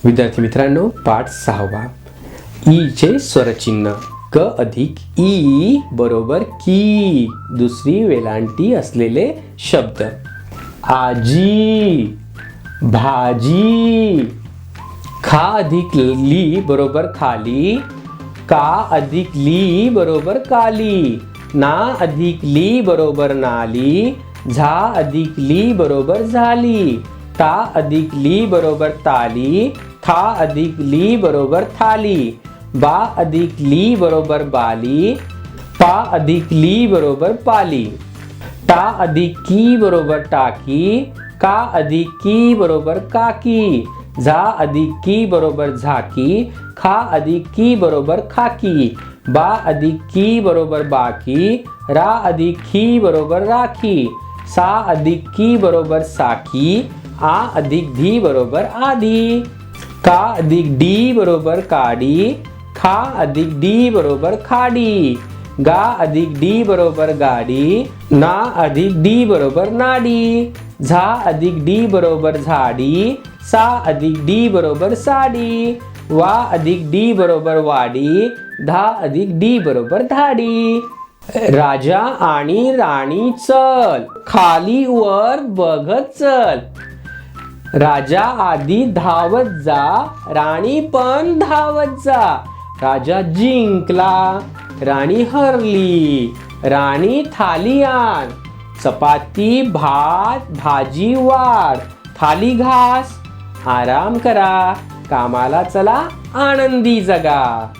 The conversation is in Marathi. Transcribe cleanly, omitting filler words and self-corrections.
विद्यार्थी मित्रांनो, पाठ 6वा. ई चे स्वरचिन्ह. क अधिक ई बरोबर की. दुसरी वेलांटी असलेले शब्द. आजी, भाजी. खा अधिक ली बरोबर खाली. का अधिक ली बरोबर काली. ना अधिक ली बरोबर नाली. झा अधिक ली बरोबर झाली. ता अधिक ली बरोबर ताली. था अधिक ली बरोबर थाली. बा अधिक ली बरोबर बाली. पा अधिक ली बरोबर पाली. टा अधिक की बरोबर टाकी. का अधिक की बरोबर काकी. झा अधिक की बरोबर झाकी. खा अधिक की बरोबर खाकी. बा अधिक की बरोबर बाकी. रा अधिक की बरोबर राखी. सा अधिक की बरोबर साखी. आ अधिक धी बरोबर आधी. का अधिक डी बरोबर काडी. खा अधिक डी बरोबर खाडी. गा अधिक डी बरोबर गाडी. ना अधिक डी बरोबर नाडी. झा अधिक डी बरोबर झाडी. सा अधिक डी बरोबर साडी. वा अधिक डी बरोबर वाडी. धा अधिक डी बरोबर धाडी. राजा आणि राणी चल, खाली वर बघत चल. राजा आधी धावत जा, राणी पण धावत जा. राजा जिंकला, राणी हरली. राणी थाली आण. चपाती, भात, भाजी वाढ. थाली घास. आराम करा, कामाला चला, आनंदी जगा.